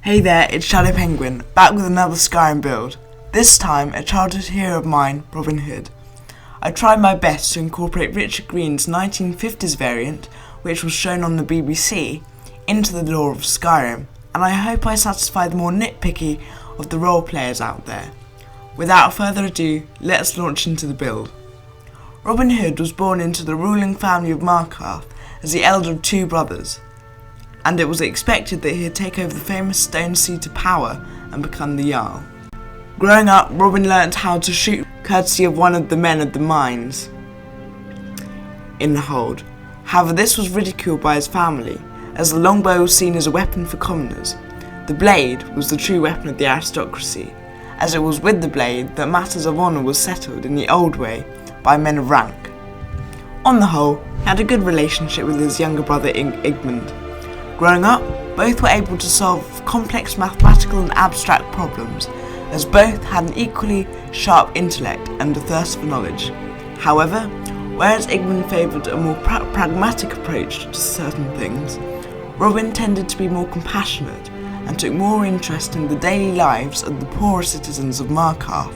Hey there, it's ShadowPenguin, back with another Skyrim build. This time, a childhood hero of mine, Robin Hood. I tried my best to incorporate Richard Green's 1950s variant, which was shown on the BBC, into the lore of Skyrim, and I hope I satisfy the more nitpicky of the role players out there. Without further ado, let's launch into the build. Robin Hood was born into the ruling family of Markarth as the elder of two brothers, and it was expected that he'd take over the famous stone sea to power and become the Jarl. Growing up, Robin learnt how to shoot courtesy of one of the men of the mines in the hold. However, this was ridiculed by his family, as the longbow was seen as a weapon for commoners. The blade was the true weapon of the aristocracy, as it was with the blade that matters of honour was settled in the old way by men of rank. On the whole, he had a good relationship with his younger brother Igmund. Growing up, both were able to solve complex mathematical and abstract problems, as both had an equally sharp intellect and a thirst for knowledge. However, whereas Igmund favoured a more pragmatic approach to certain things, Robin tended to be more compassionate and took more interest in the daily lives of the poorer citizens of Markarth.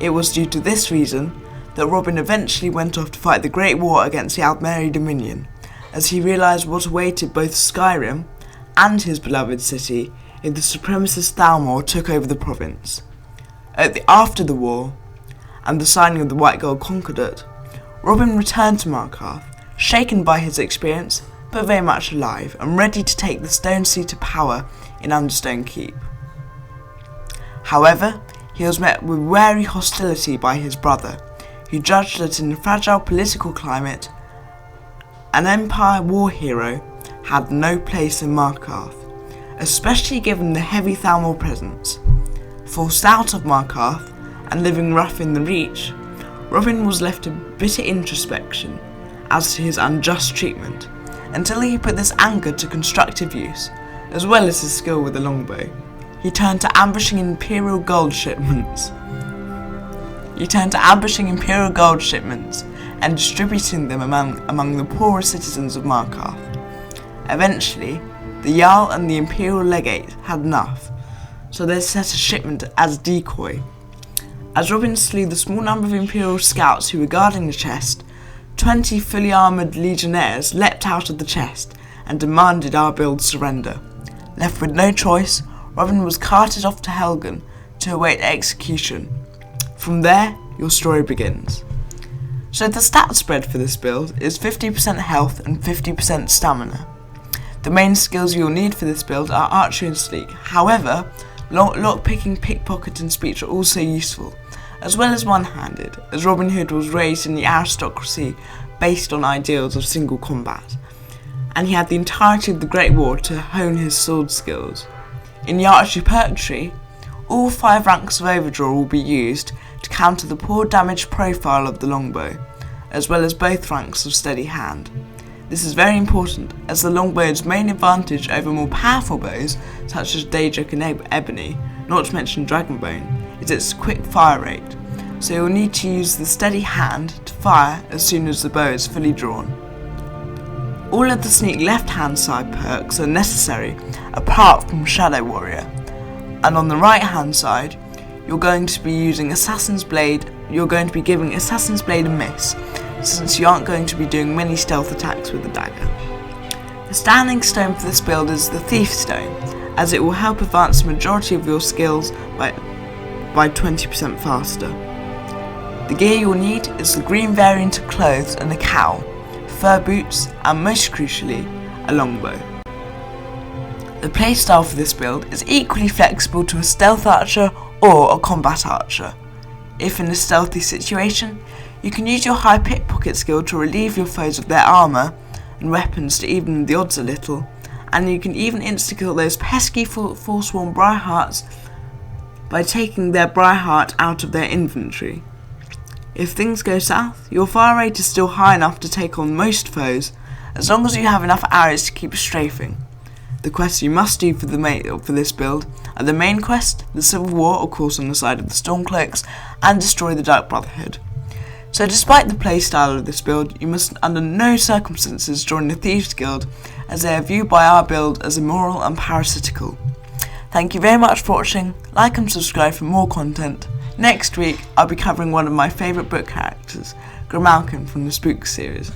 It was due to this reason that Robin eventually went off to fight the Great War against the Aldmeri Dominion, as he realised what awaited both Skyrim and his beloved city if the supremacist Thalmor took over the province. After the war, and the signing of the White Gold Concordat, Robin returned to Markarth, shaken by his experience, but very much alive, and ready to take the Stone Sea to power in Understone Keep. However, he was met with wary hostility by his brother, who judged that in the fragile political climate, an Empire war hero had no place in Markarth, especially given the heavy Thalmor presence. Forced out of Markarth and living rough in the Reach, Robin was left to bitter introspection as to his unjust treatment, until he put this anger to constructive use, as well as his skill with the longbow. He turned to ambushing Imperial gold shipments and distributing them among the poorer citizens of Markarth. Eventually, the Jarl and the Imperial Legate had enough, so they set a shipment as decoy. As Robin slew the small number of Imperial scouts who were guarding the chest, 20 fully armoured legionnaires leapt out of the chest and demanded our build's surrender. Left with no choice, Robin was carted off to Helgen to await execution. From there, your story begins. So the stat spread for this build is 50% health and 50% stamina. The main skills you'll need for this build are archery and sleek. However, lockpicking, pickpocket and speech are also useful, as well as one-handed, as Robin Hood was raised in the aristocracy based on ideals of single combat, and he had the entirety of the Great War to hone his sword skills. In the archery purgatory, all 5 ranks of overdraw will be used to counter the poor damage profile of the longbow, as well as both ranks of steady hand. This is very important, as the longbow's main advantage over more powerful bows such as Daedric and Ebony, not to mention Dragonbone, is its quick fire rate, so you'll need to use the steady hand to fire as soon as the bow is fully drawn. All of the sneak left hand side perks are necessary apart from Shadow Warrior, and on the right hand side you're going to be giving Assassin's Blade a miss, since you aren't going to be doing many stealth attacks with the dagger. The standing stone for this build is the Thief Stone, as it will help advance the majority of your skills by 20% faster. The gear you'll need is the green variant of clothes and a cowl, fur boots, and most crucially, a longbow. The playstyle for this build is equally flexible to a stealth archer or a combat archer. If in a stealthy situation, you can use your high pickpocket skill to relieve your foes of their armour and weapons to even the odds a little, and you can even insta-kill those pesky forsworn Briarhearts by taking their Briarheart out of their inventory. If things go south, your fire rate is still high enough to take on most foes, as long as you have enough arrows to keep strafing. The quests you must do for this build are the main quest, the Civil War, of course on the side of the Stormcloaks, and destroy the Dark Brotherhood. So despite the playstyle of this build, you must under no circumstances join the Thieves Guild, as they are viewed by our build as immoral and parasitical. Thank you very much for watching. Like and subscribe for more content. Next week, I'll be covering one of my favourite book characters, Grimalkin from the Spook series.